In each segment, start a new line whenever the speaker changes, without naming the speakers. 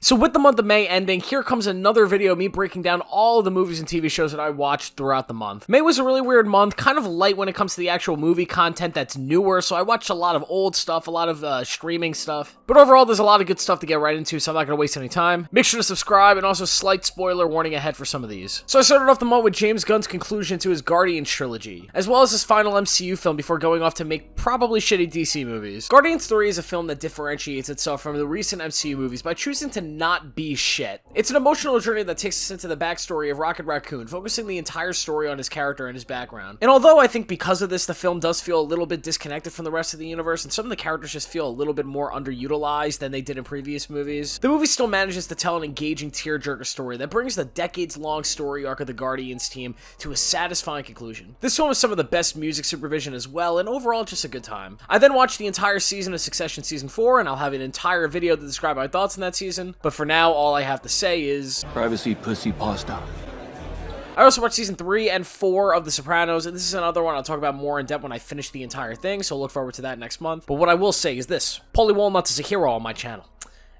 So with the month of May ending, here comes another video of me breaking down all of the movies and TV shows that I watched throughout the month. May was a really weird month, kind of light when it comes to the actual movie content that's newer, so I watched a lot of old stuff, a lot of streaming stuff. But overall, there's a lot of good stuff to get right into, so I'm not going to waste any time. Make sure to subscribe, and also slight spoiler warning ahead for some of these. So I started off the month with James Gunn's conclusion to his Guardians trilogy, as well as his final MCU film before going off to make probably shitty DC movies. Guardians 3 is a film that differentiates itself from the recent MCU movies by choosing to not be shit. It's an emotional journey that takes us into the backstory of Rocket Raccoon, focusing the entire story on his character and his background. And although I think because of this, the film does feel a little bit disconnected from the rest of the universe, and some of the characters just feel a little bit more underutilized than they did in previous movies, the movie still manages to tell an engaging tearjerker story that brings the decades-long story arc of the Guardians team to a satisfying conclusion. This film has some of the best music supervision as well, and overall just a good time. I then watched the entire season of Succession Season 4, and I'll have an entire video to describe my thoughts on that season, but for now, all I have to say is...
privacy, pussy, pasta.
I also watched Season 3 and 4 of The Sopranos, and this is another one I'll talk about more in depth when I finish the entire thing, so look forward to that next month. But what I will say is this: Paulie Walnuts is a hero on my channel.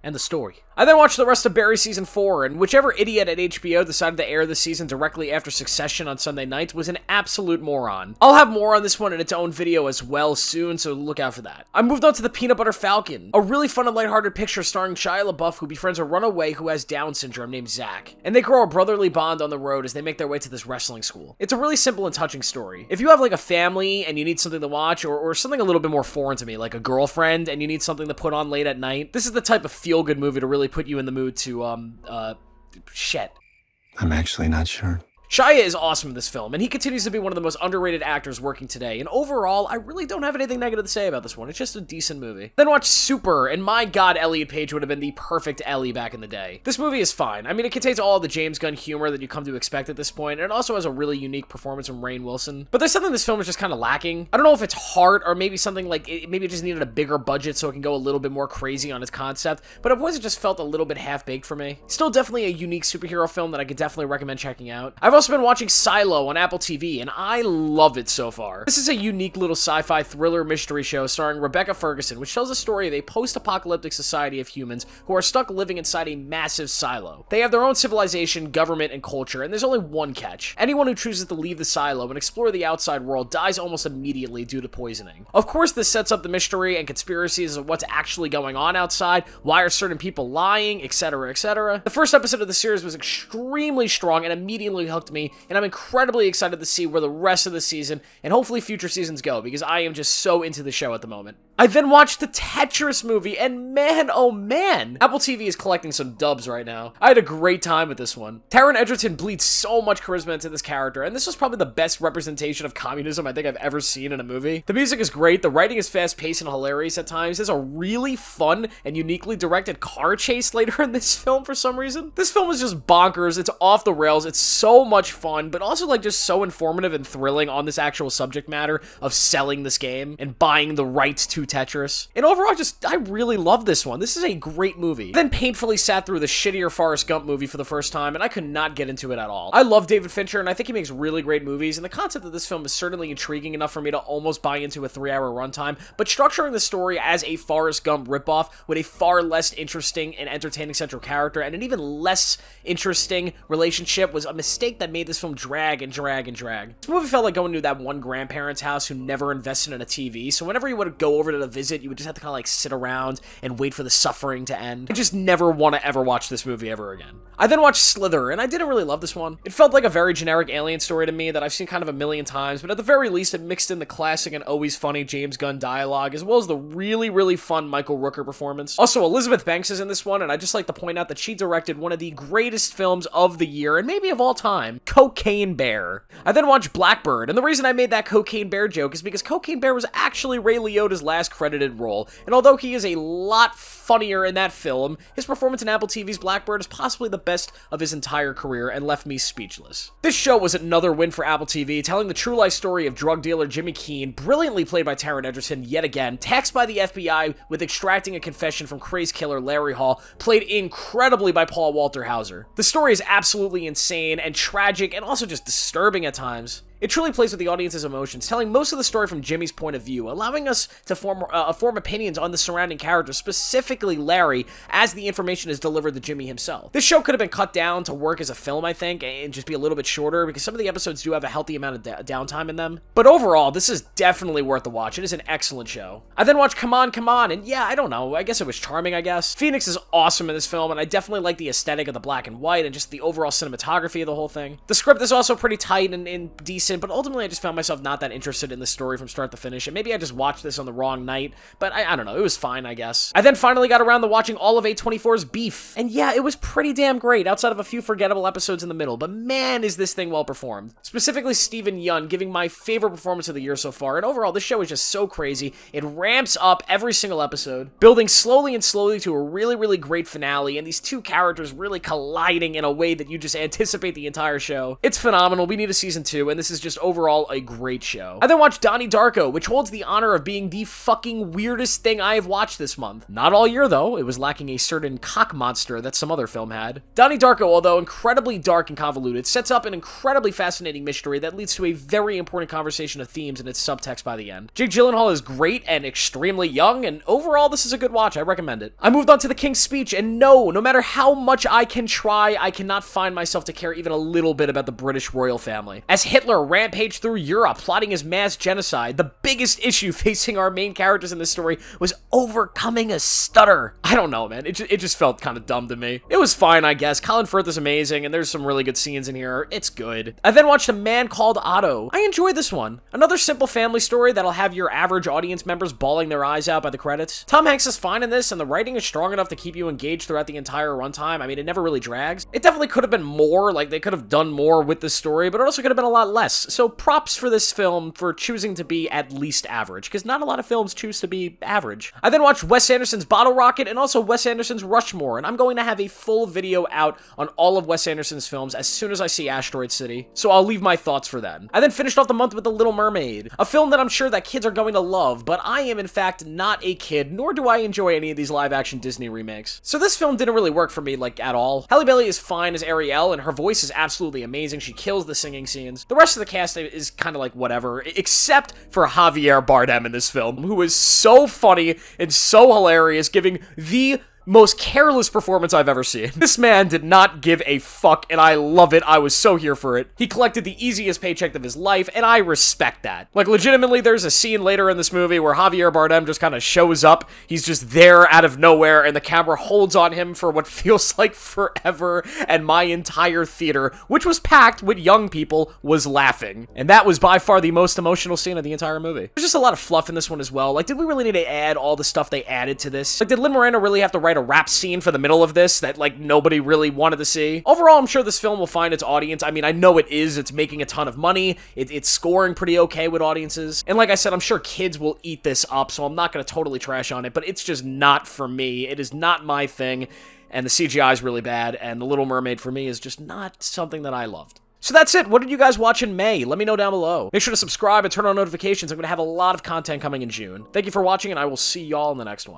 And the story. I then watched the rest of Barry Season 4, and whichever idiot at HBO decided to air this season directly after Succession on Sunday nights was an absolute moron. I'll have more on this one in its own video as well soon, so look out for that. I moved on to The Peanut Butter Falcon, a really fun and lighthearted picture starring Shia LaBeouf, who befriends a runaway who has Down syndrome named Zach, and they grow a brotherly bond on the road as they make their way to this wrestling school. It's a really simple and touching story. If you have like a family and you need something to watch, or something a little bit more foreign to me, like a girlfriend, and you need something to put on late at night, this is the type of feel-good movie to really put you in the mood to, shit.
I'm actually not sure.
Shia is awesome in this film, and he continues to be one of the most underrated actors working today, and overall, I really don't have anything negative to say about this one. It's just a decent movie. Then watch Super, and my god, Elliot Page would have been the perfect Ellie back in the day. This movie is fine. I mean, it contains all the James Gunn humor that you come to expect at this point, and it also has a really unique performance from Rainn Wilson. But there's something this film is just kind of lacking. I don't know if it's heart, or maybe something like, maybe it just needed a bigger budget so it can go a little bit more crazy on its concept, but at points it just felt a little bit half-baked for me. Still definitely a unique superhero film that I could definitely recommend checking out. I've also been watching Silo on Apple TV, and I love it so far. This is a unique little sci-fi thriller mystery show starring Rebecca Ferguson, which tells the story of a post-apocalyptic society of humans who are stuck living inside a massive silo. They have their own civilization, government, and culture, and there's only one catch. Anyone who chooses to leave the silo and explore the outside world dies almost immediately due to poisoning. Of course, this sets up the mystery and conspiracies of what's actually going on outside, why are certain people lying, etc., etc. The first episode of the series was extremely strong and immediately hooked me, and I'm incredibly excited to see where the rest of the season and hopefully future seasons go, because I am just so into the show at the moment. I then watched the Tetris movie, and man, oh man, Apple TV is collecting some dubs right now. I had a great time with this one. Taron Egerton bleeds so much charisma into this character, and this was probably the best representation of communism I think I've ever seen in a movie. The music is great, the writing is fast-paced and hilarious at times. There's a really fun and uniquely directed car chase later in this film for some reason. This film is just bonkers, it's off the rails, it's so much fun, but also like just so informative and thrilling on this actual subject matter of selling this game and buying the rights to Tetris. And overall, I really love this one. This is a great movie. Then painfully sat through the shittier Forrest Gump movie for the first time, and I could not get into it at all. I love David Fincher, and I think he makes really great movies, and the concept of this film is certainly intriguing enough for me to almost buy into a 3-hour runtime, but structuring the story as a Forrest Gump ripoff with a far less interesting and entertaining central character and an even less interesting relationship was a mistake that made this film drag and drag and drag. This movie felt like going to that one grandparent's house who never invested in a TV, so whenever you would go over to the visit, you would just have to kind of like sit around and wait for the suffering to end. I just never want to ever watch this movie ever again. I then watched Slither, and I didn't really love this one. It felt like a very generic alien story to me that I've seen kind of a million times, but at the very least, it mixed in the classic and always funny James Gunn dialogue, as well as the really, really fun Michael Rooker performance. Also, Elizabeth Banks is in this one, and I'd just like to point out that she directed one of the greatest films of the year, and maybe of all time, Cocaine Bear. I then watched Blackbird, and the reason I made that Cocaine Bear joke is because Cocaine Bear was actually Ray Liotta's last credited role, and although he is a lot funnier in that film, his performance in Apple TV's Blackbird is possibly the best of his entire career and left me speechless. This show was another win for Apple TV, telling the true life story of drug dealer Jimmy Keene, brilliantly played by Taron Egerton yet again, taxed by the FBI with extracting a confession from crazed killer Larry Hall, played incredibly by Paul Walter Hauser. The story is absolutely insane and tragic and also just disturbing at times. It truly plays with the audience's emotions, telling most of the story from Jimmy's point of view, allowing us to form opinions on the surrounding characters, specifically Larry, as the information is delivered to Jimmy himself. This show could have been cut down to work as a film, I think, and just be a little bit shorter, because some of the episodes do have a healthy amount of downtime in them. But overall, this is definitely worth the watch. It is an excellent show. I then watched Come On, Come On, and yeah, I don't know, I guess it was charming, I guess. Phoenix is awesome in this film, and I definitely like the aesthetic of the black and white, and just the overall cinematography of the whole thing. The script is also pretty tight and decent, but ultimately I just found myself not that interested in the story from start to finish, and maybe I just watched this on the wrong night, but I don't know, it was fine, I guess. I then finally got around to watching all of A24's Beef, and yeah, it was pretty damn great, outside of a few forgettable episodes in the middle, but man, is this thing well performed. Specifically Steven Yeun giving my favorite performance of the year so far, and overall, this show is just so crazy. It ramps up every single episode, building slowly and slowly to a really, really great finale, and these two characters really colliding in a way that you just anticipate the entire show. It's phenomenal. We need a season 2, and this is just overall a great show. I then watched Donnie Darko, which holds the honor of being the fucking weirdest thing I have watched this month. Not all year, though. It was lacking a certain cock monster that some other film had. Donnie Darko, although incredibly dark and convoluted, sets up an incredibly fascinating mystery that leads to a very important conversation of themes in its subtext by the end. Jake Gyllenhaal is great and extremely young, and overall, this is a good watch. I recommend it. I moved on to The King's Speech, and no matter how much I can try, I cannot find myself to care even a little bit about the British royal family. As Hitler rampaged through Europe, plotting his mass genocide, the biggest issue facing our main characters in this story was overcoming a stutter. I don't know, man. It just felt kind of dumb to me. It was fine, I guess. Colin Firth is amazing, and there's some really good scenes in here. It's good. I then watched A Man Called Otto. I enjoyed this one. Another simple family story that'll have your average audience members bawling their eyes out by the credits. Tom Hanks is fine in this, and the writing is strong enough to keep you engaged throughout the entire runtime. I mean, it never really drags. It definitely could have been more, like they could have done more with the story, but it also could have been a lot less. So props for this film for choosing to be at least average, because not a lot of films choose to be average. I then watched Wes Anderson's Bottle Rocket and also Wes Anderson's Rushmore, and I'm going to have a full video out on all of Wes Anderson's films as soon as I see Asteroid City, so I'll leave my thoughts for then. I then finished off the month with The Little Mermaid, a film that I'm sure that kids are going to love, but I am in fact not a kid, nor do I enjoy any of these live-action Disney remakes. So this film didn't really work for me, like, at all. Halle Bailey is fine as Ariel, and her voice is absolutely amazing. She kills the singing scenes. The rest of the cast is kind of like whatever, except for Javier Bardem in this film, who is so funny and so hilarious, giving the most careless performance I've ever seen. This man did not give a fuck, and I love it. I was so here for it. He collected the easiest paycheck of his life, and I respect that. Like, legitimately, there's a scene later in this movie where Javier Bardem just kind of shows up. He's just there out of nowhere, and the camera holds on him for what feels like forever, and my entire theater, which was packed with young people, was laughing. And that was by far the most emotional scene of the entire movie. There's just a lot of fluff in this one as well. Like, did we really need to add all the stuff they added to this? Like, did Lin-Manuel really have to write a rap scene for the middle of this that, like, nobody really wanted to see? Overall, I'm sure this film will find its audience. I mean, I know it is. It's making a ton of money. It's scoring pretty okay with audiences. And like I said, I'm sure kids will eat this up, so I'm not going to totally trash on it, but it's just not for me. It is not my thing, and the CGI is really bad, and The Little Mermaid for me is just not something that I loved. So that's it. What did you guys watch in May? Let me know down below. Make sure to subscribe and turn on notifications. I'm going to have a lot of content coming in June. Thank you for watching, and I will see y'all in the next one.